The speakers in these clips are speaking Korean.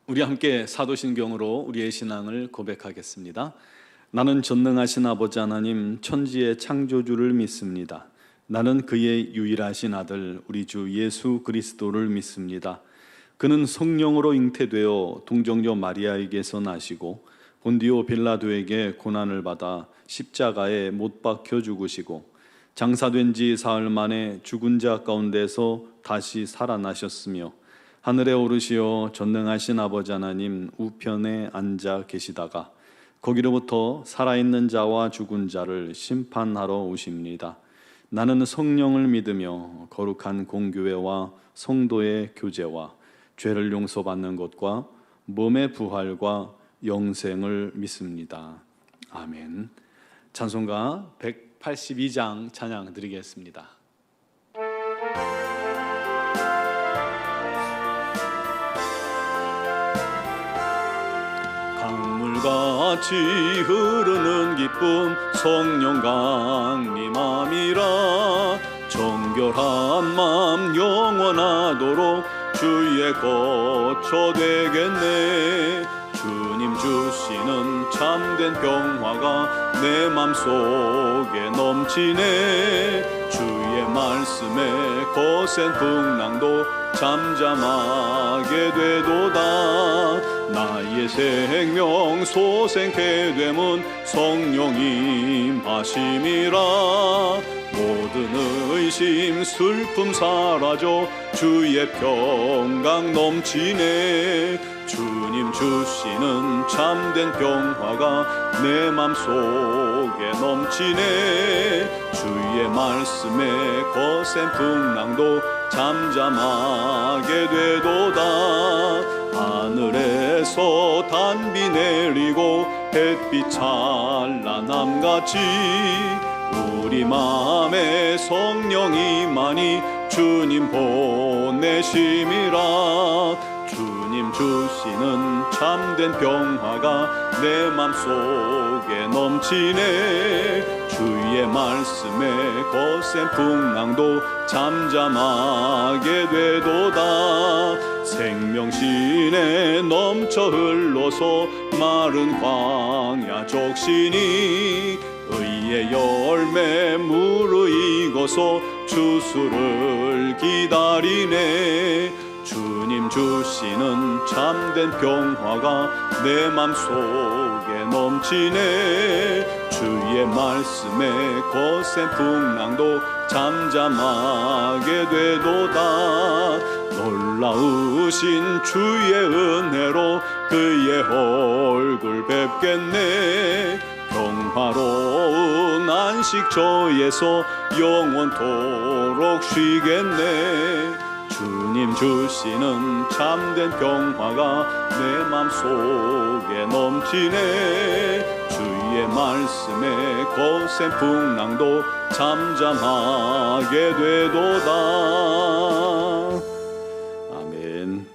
우리 함께 사도신경으로 우리의 신앙을 고백하겠습니다. 나는 전능하신 아버지 하나님 천지의 창조주를 믿습니다. 나는 그의 유일하신 아들 우리 주 예수 그리스도를 믿습니다. 그는 성령으로 잉태되어 동정녀 마리아에게서 나시고 본디오 빌라도에게 고난을 받아 십자가에 못 박혀 죽으시고 장사된 지 사흘 만에 죽은 자 가운데서 다시 살아나셨으며 하늘에 오르시어 전능하신 아버지 하나님 우편에 앉아 계시다가 거기로부터 살아있는 자와 죽은 자를 심판하러 오십니다. 나는 성령을 믿으며 거룩한 공교회와 성도의 교제와 죄를 용서받는 것과 몸의 부활과 영생을 믿습니다. 아멘. 찬송가 182장 찬양 드리겠습니다. 강물같이 흐르는 기쁨 성령 강림함이라 정결한 맘 영원하도록 주의 거처 되겠네. 주님 주시는 참된 평화가 내 맘속에 넘치네. 주의 말씀에 거센 풍랑도 잠잠하게 되도다. 나의 생명 소생케 되면 성령님 하심이라. 모든 의심 슬픔 사라져 주의 평강 넘치네. 주님 주시는 참된 평화가 내 맘속에 넘치네. 주의 말씀에 거센 풍랑도 잠잠하게 되도다. 하늘에서 단비 내리고 햇빛 찬란함같이 우리 맘에 성령이 많이 주님 보내심이라. 주님 주시는 참된 평화가 내 맘속에 넘치네. 주의 말씀에 거센 풍랑도 잠잠하게 되도다. 생명신에 넘쳐 흘러서 마른 광야 적신이 의의 열매 무르익어서 주수를 기다리네. 주님 주시는 참된 평화가 내 맘속에 넘치네. 주의 말씀에 거센 풍랑도 잠잠하게 되도다. 놀라우신 주의 은혜로 그의 얼굴 뵙겠네. 평화로운 안식처에서 영원토록 쉬겠네. 주님 주시는 참된 평화가 내 맘속에 넘치네. 주의 말씀에 거센 풍랑도 잠잠하게 되도다. 아멘.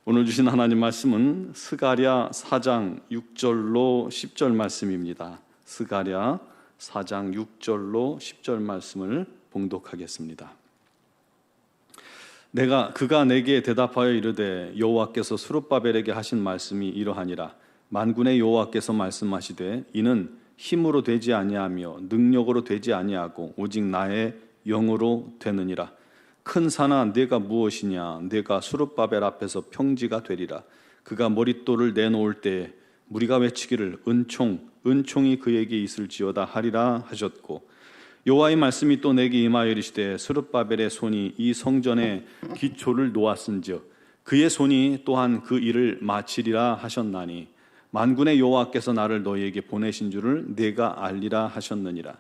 오늘 주신 하나님 말씀은 스가랴 4장 6절로 10절 말씀입니다. 스가랴 4장 6절로 10절 말씀을 봉독하겠습니다. 그가 내게 대답하여 이르되 여호와께서 스룹바벨에게 하신 말씀이 이러하니라. 만군의 여호와께서 말씀하시되 이는 힘으로 되지 아니하며 능력으로 되지 아니하고 오직 나의 영으로 되느니라. 큰 산아 내가 무엇이냐. 내가 스룹바벨 앞에서 평지가 되리라. 그가 머릿돌을 내놓을 때에 무리가 외치기를 은총이 그에게 있을지어다 하리라 하셨고, 여호와의 말씀이 또 내게 임하여 이르시되 스룹바벨의 손이 이 성전의 기초를 놓았은즉 그의 손이 또한 그 일을 마치리라 하셨나니 만군의 여호와께서 나를 너희에게 보내신 줄을 내가 알리라 하셨느니라.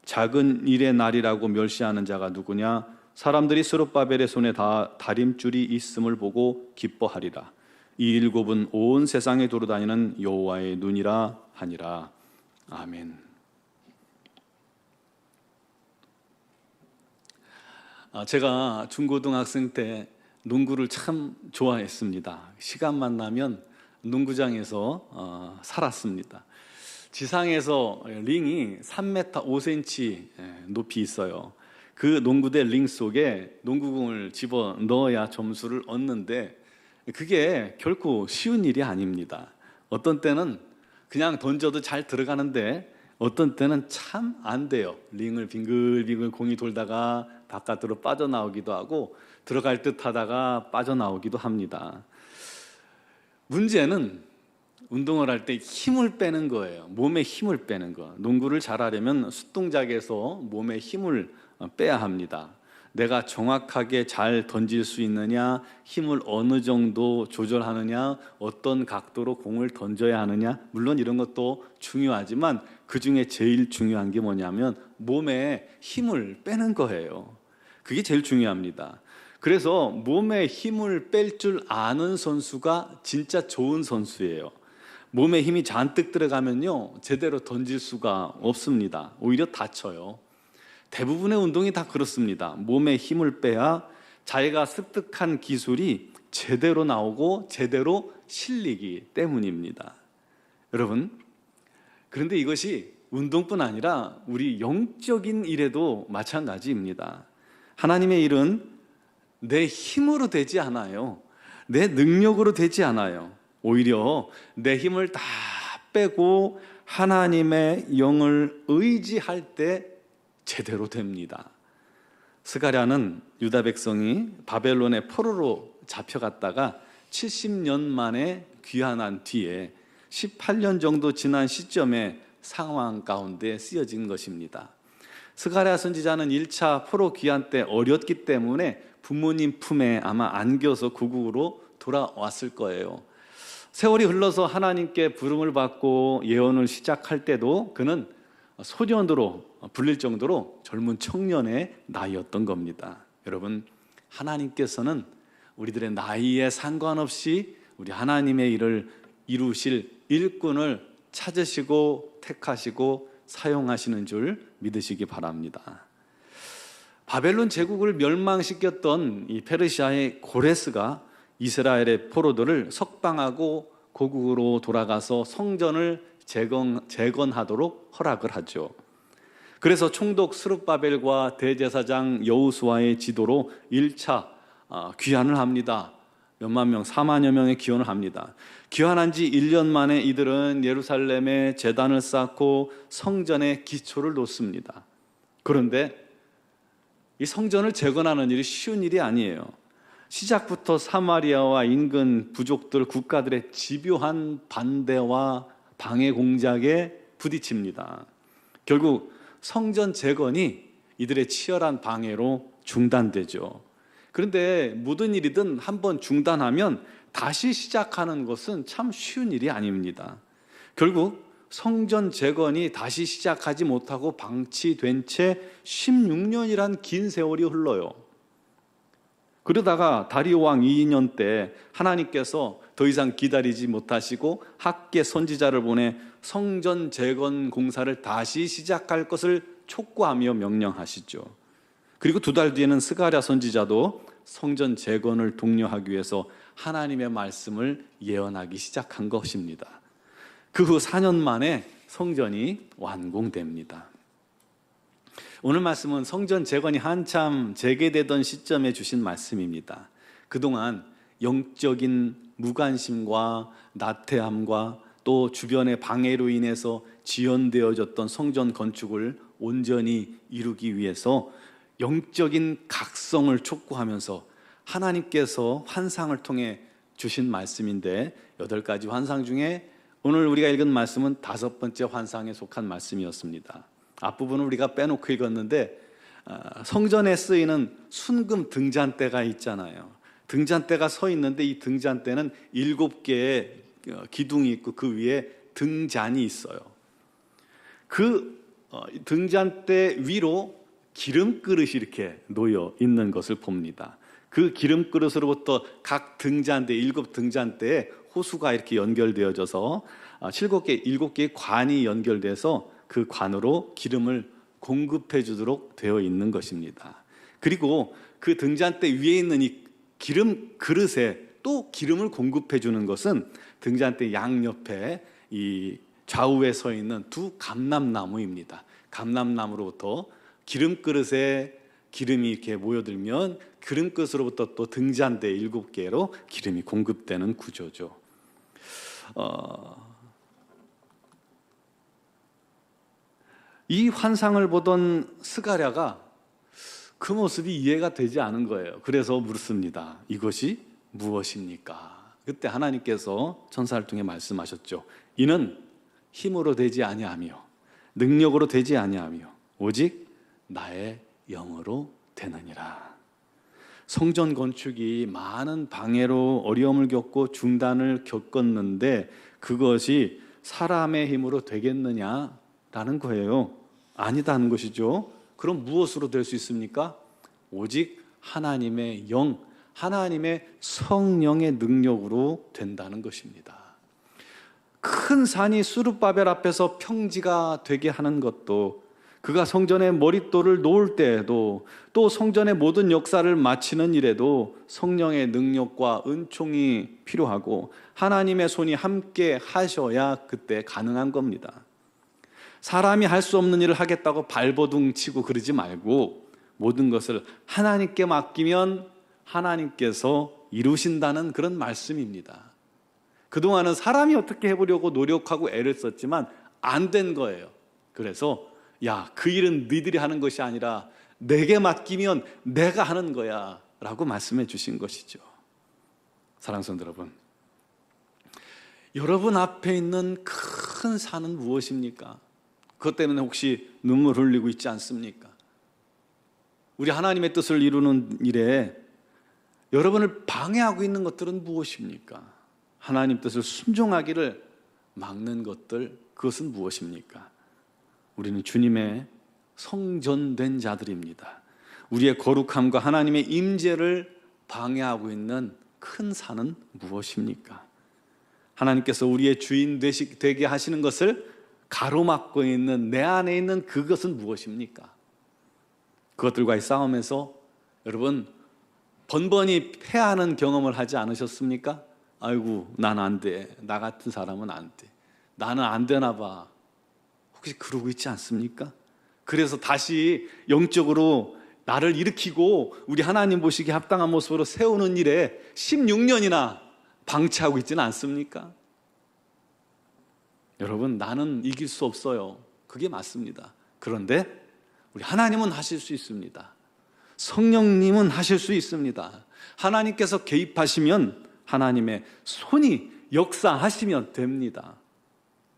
작은 일의 날이라고 멸시하는 자가 누구냐. 사람들이 스룹바벨의 손에 다 다림줄이 있음을 보고 기뻐하리라. 이 일곱은 온 세상에 돌아다니는 여호와의 눈이라 하니라. 아멘. 제가 중고등학생 때 농구를 참 좋아했습니다. 시간만 나면 농구장에서 살았습니다. 지상에서 링이 3m 5cm 높이 있어요. 그 농구대 링 속에 농구공을 집어 넣어야 점수를 얻는데 그게 결코 쉬운 일이 아닙니다. 어떤 때는 그냥 던져도 잘 들어가는데 어떤 때는 참 안 돼요. 링을 빙글빙글 공이 돌다가 바깥으로 빠져나오기도 하고 들어갈 듯 하다가 빠져나오기도 합니다. 문제는 운동을 할 때 힘을 빼는 거예요. 몸에 힘을 빼는 거. 농구를 잘하려면 숫동작에서 몸에 힘을 빼야 합니다. 내가 정확하게 잘 던질 수 있느냐, 힘을 어느 정도 조절하느냐, 어떤 각도로 공을 던져야 하느냐, 물론 이런 것도 중요하지만 그 중에 제일 중요한 게 뭐냐면 몸에 힘을 빼는 거예요. 그게 제일 중요합니다. 그래서 몸에 힘을 뺄 줄 아는 선수가 진짜 좋은 선수예요. 몸에 힘이 잔뜩 들어가면요, 제대로 던질 수가 없습니다. 오히려 다쳐요. 대부분의 운동이 다 그렇습니다. 몸에 힘을 빼야 자기가 습득한 기술이 제대로 나오고 제대로 실리기 때문입니다. 여러분, 그런데 이것이 운동뿐 아니라 우리 영적인 일에도 마찬가지입니다. 하나님의 일은 내 힘으로 되지 않아요. 내 능력으로 되지 않아요. 오히려 내 힘을 다 빼고 하나님의 영을 의지할 때 제대로 됩니다. 스가랴는 유다 백성이 바벨론의 포로로 잡혀갔다가 70년 만에 귀환한 뒤에 18년 정도 지난 시점의 상황 가운데 쓰여진 것입니다. 스가랴 선지자는 1차 포로 귀환 때 어렸기 때문에 부모님 품에 아마 안겨서 구국으로 돌아왔을 거예요. 세월이 흘러서 하나님께 부름을 받고 예언을 시작할 때도 그는 소년으로 불릴 정도로 젊은 청년의 나이였던 겁니다. 여러분, 하나님께서는 우리들의 나이에 상관없이 우리 하나님의 일을 이루실 일꾼을 찾으시고 택하시고 사용하시는 줄 믿으시기 바랍니다. 바벨론 제국을 멸망시켰던 이 페르시아의 고레스가 이스라엘의 포로들을 석방하고 고국으로 돌아가서 성전을 재건하도록 허락을 하죠. 그래서 총독 스룹바벨과 대제사장 여호수아의 지도로 1차 귀환을 합니다. 몇만 명, 4만여 명의 귀환을 합니다. 귀환한 지 1년 만에 이들은 예루살렘에 제단을 쌓고 성전의 기초를 놓습니다. 그런데 이 성전을 재건하는 일이 쉬운 일이 아니에요. 시작부터 사마리아와 인근 부족들, 국가들의 집요한 반대와 방해 공작에 부딪힙니다. 결국 성전 재건이 이들의 치열한 방해로 중단되죠. 그런데 모든 일이든 한번 중단하면 다시 시작하는 것은 참 쉬운 일이 아닙니다. 결국 성전 재건이 다시 시작하지 못하고 방치된 채 16년이란 긴 세월이 흘러요. 그러다가 다리오 왕 2년 때 하나님께서 더 이상 기다리지 못하시고 학계 선지자를 보내 성전 재건 공사를 다시 시작할 것을 촉구하며 명령하시죠. 그리고 2달 뒤에는 스가랴 선지자도 성전 재건을 독려하기 위해서 하나님의 말씀을 예언하기 시작한 것입니다. 그 후 4년 만에 성전이 완공됩니다. 오늘 말씀은 성전 재건이 한참 재개되던 시점에 주신 말씀입니다. 그동안 영적인 무관심과 나태함과 또 주변의 방해로 인해서 지연되어졌던 성전 건축을 온전히 이루기 위해서 영적인 각성을 촉구하면서 하나님께서 환상을 통해 주신 말씀인데 8가지 환상 중에 오늘 우리가 읽은 말씀은 5번째 환상에 속한 말씀이었습니다. 앞부분은 우리가 빼놓고 읽었는데 성전에 쓰이는 순금 등잔대가 있잖아요. 등잔대가 서 있는데 이 등잔대는 7개의 기둥이 있고 그 위에 등잔이 있어요. 그 등잔대 위로 기름 그릇이 이렇게 놓여 있는 것을 봅니다. 그 기름 그릇으로부터 각 등잔대, 7등잔대에 호수가 이렇게 연결되어져서 7개의 관이 연결돼서 그 관으로 기름을 공급해 주도록 되어 있는 것입니다. 그리고 그 등잔대 위에 있는 이 기름 그릇에 또 기름을 공급해 주는 것은 등잔대 양옆에 이 좌우에 서 있는 2 감람나무입니다. 감람나무로부터 기름 그릇에 기름이 이렇게 모여들면 기름끝으로부터 또 등잔대 7개로 기름이 공급되는 구조죠. 이 환상을 보던 스가랴가 그 모습이 이해가 되지 않은 거예요. 그래서 묻습니다. 이것이 무엇입니까? 그때 하나님께서 천사를 통해 말씀하셨죠. 이는 힘으로 되지 아니하며 능력으로 되지 아니하며 오직 나의 영으로 되느니라. 성전 건축이 많은 방해로 어려움을 겪고 중단을 겪었는데 그것이 사람의 힘으로 되겠느냐라는 거예요. 아니다는 것이죠. 그럼 무엇으로 될 수 있습니까? 오직 하나님의 영, 하나님의 성령의 능력으로 된다는 것입니다. 큰 산이 수룹바벨 앞에서 평지가 되게 하는 것도, 그가 성전의 머릿돌을 놓을 때에도, 또 성전의 모든 역사를 마치는 일에도 성령의 능력과 은총이 필요하고 하나님의 손이 함께 하셔야 그때 가능한 겁니다. 사람이 할 수 없는 일을 하겠다고 발버둥 치고 그러지 말고 모든 것을 하나님께 맡기면 하나님께서 이루신다는 그런 말씀입니다. 그동안은 사람이 어떻게 해보려고 노력하고 애를 썼지만 안 된 거예요. 그래서 야, 그 일은 너희들이 하는 것이 아니라 내게 맡기면 내가 하는 거야 라고 말씀해 주신 것이죠. 사랑하는 성도 여러분, 여러분 앞에 있는 큰 산은 무엇입니까? 그것 때문에 혹시 눈물 흘리고 있지 않습니까? 우리 하나님의 뜻을 이루는 일에 여러분을 방해하고 있는 것들은 무엇입니까? 하나님 뜻을 순종하기를 막는 것들, 그것은 무엇입니까? 우리는 주님의 성전된 자들입니다. 우리의 거룩함과 하나님의 임재를 방해하고 있는 큰 산은 무엇입니까? 하나님께서 우리의 주인 되게 하시는 것을 가로막고 있는 내 안에 있는 그것은 무엇입니까? 그것들과의 싸움에서 여러분 번번이 패하는 경험을 하지 않으셨습니까? 아이고, 난 안 돼. 나 같은 사람은 안 돼. 나는 안 되나 봐. 혹시 그러고 있지 않습니까? 그래서 다시 영적으로 나를 일으키고 우리 하나님 보시기에 합당한 모습으로 세우는 일에 16년이나 방치하고 있지는 않습니까? 여러분, 나는 이길 수 없어요. 그게 맞습니다. 그런데 우리 하나님은 하실 수 있습니다. 성령님은 하실 수 있습니다. 하나님께서 개입하시면 하나님의 손이 역사하시면 됩니다.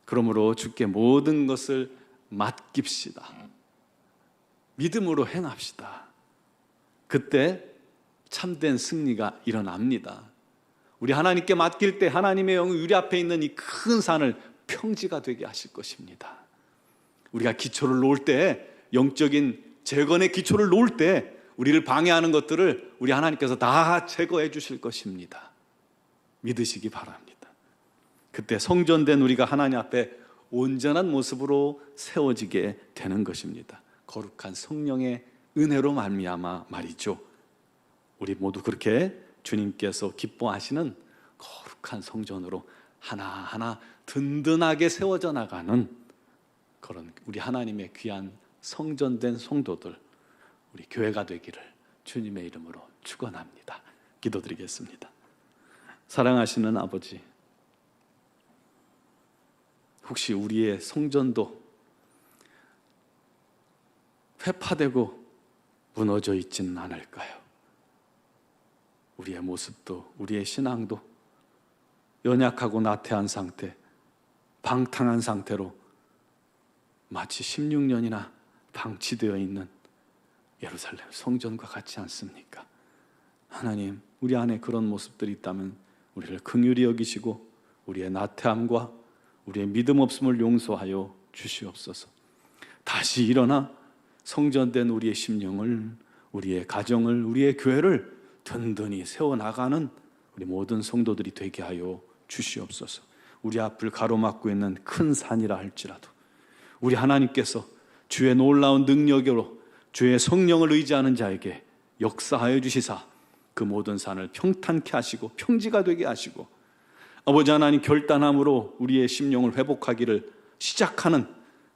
그러므로 주께 모든 것을 맡깁시다. 믿음으로 행합시다. 그때 참된 승리가 일어납니다. 우리 하나님께 맡길 때 하나님의 영이 우리 앞에 있는 이 큰 산을 평지가 되게 하실 것입니다. 우리가 기초를 놓을 때, 영적인 재건의 기초를 놓을 때 우리를 방해하는 것들을 우리 하나님께서 다 제거해 주실 것입니다. 믿으시기 바랍니다. 그때 성전된 우리가 하나님 앞에 온전한 모습으로 세워지게 되는 것입니다. 거룩한 성령의 은혜로 말미암아 말이죠. 우리 모두 그렇게 주님께서 기뻐하시는 거룩한 성전으로 하나하나 든든하게 세워져 나가는 그런 우리 하나님의 귀한 성전된 성도들, 우리 교회가 되기를 주님의 이름으로 축원합니다. 기도드리겠습니다. 사랑하시는 아버지, 혹시 우리의 성전도 회파되고 무너져 있지는 않을까요? 우리의 모습도, 우리의 신앙도 연약하고 나태한 상태, 방탕한 상태로 마치 16년이나 방치되어 있는 예루살렘 성전과 같지 않습니까? 하나님, 우리 안에 그런 모습들이 있다면 우리를 긍휼히 여기시고 우리의 나태함과 우리의 믿음 없음을 용서하여 주시옵소서. 다시 일어나 성전된 우리의 심령을, 우리의 가정을, 우리의 교회를 든든히 세워나가는 우리 모든 성도들이 되게 하여 주시옵소서. 우리 앞을 가로막고 있는 큰 산이라 할지라도 우리 하나님께서 주의 놀라운 능력으로 주의 성령을 의지하는 자에게 역사하여 주시사 그 모든 산을 평탄케 하시고 평지가 되게 하시고 아버지 하나님 결단함으로 우리의 심령을 회복하기를 시작하는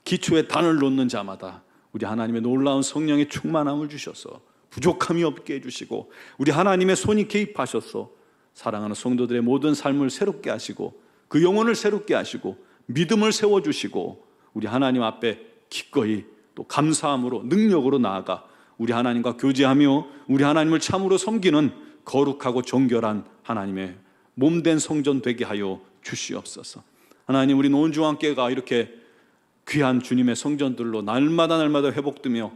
기초에 단을 놓는 자마다 우리 하나님의 놀라운 성령의 충만함을 주셔서 부족함이 없게 해주시고 우리 하나님의 손이 개입하셔서 사랑하는 성도들의 모든 삶을 새롭게 하시고 그 영혼을 새롭게 하시고 믿음을 세워주시고 우리 하나님 앞에 기꺼이 또 감사함으로 능력으로 나아가 우리 하나님과 교제하며 우리 하나님을 참으로 섬기는 거룩하고 정결한 하나님의 몸된 성전 되게 하여 주시옵소서. 하나님, 우리 노원중앙교회가 이렇게 귀한 주님의 성전들로 날마다 회복되며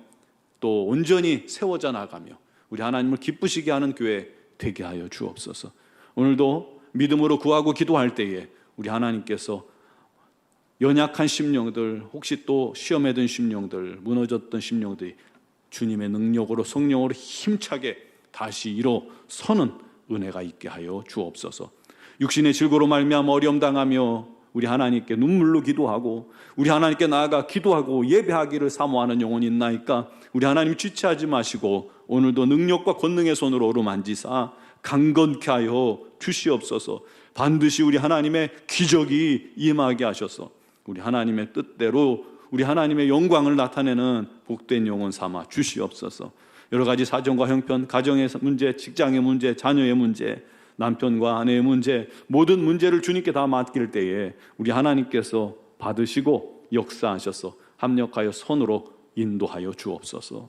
또 온전히 세워져 나가며 우리 하나님을 기쁘시게 하는 교회 되게 하여 주옵소서. 오늘도 믿음으로 구하고 기도할 때에 우리 하나님께서 연약한 심령들, 혹시 또 시험에 든 심령들, 무너졌던 심령들이 주님의 능력으로 성령으로 힘차게 다시 일어서는 은혜가 있게 하여 주옵소서. 육신의 질고로 말미암아 어려움 당하며 우리 하나님께 눈물로 기도하고 우리 하나님께 나아가 기도하고 예배하기를 사모하는 영혼이 있나이까 우리 하나님 지체하지 마시고 오늘도 능력과 권능의 손으로 어루만지사 강건케 하여 주시옵소서. 반드시 우리 하나님의 기적이 임하게 하셔서 우리 하나님의 뜻대로 우리 하나님의 영광을 나타내는 복된 영혼 삼아 주시옵소서. 여러 가지 사정과 형편, 가정의 문제, 직장의 문제, 자녀의 문제, 남편과 아내의 문제, 모든 문제를 주님께 다 맡길 때에 우리 하나님께서 받으시고 역사하셔서 합력하여 손으로 인도하여 주옵소서.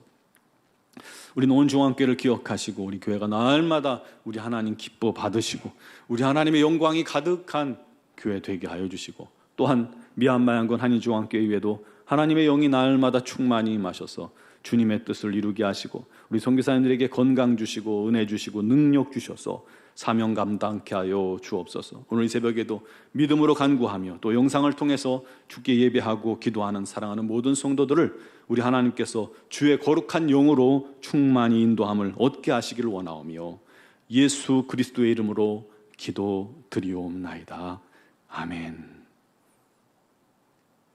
우리 노원중앙교회를 기억하시고 우리 교회가 날마다 우리 하나님 기뻐 받으시고 우리 하나님의 영광이 가득한 교회 되게 하여 주시고 또한 미얀마 양군 한인중앙교회에도 하나님의 영이 날마다 충만히 임하셔서 주님의 뜻을 이루게 하시고 우리 선교사님들에게 건강 주시고 은혜 주시고 능력 주셔서 사명 감당케 하여 주옵소서. 오늘 이 새벽에도 믿음으로 간구하며 또 영상을 통해서 주께 예배하고 기도하는 사랑하는 모든 성도들을 우리 하나님께서 주의 거룩한 영으로 충만히 인도함을 얻게 하시기를 원하오며 예수 그리스도의 이름으로 기도드리옵나이다. 아멘.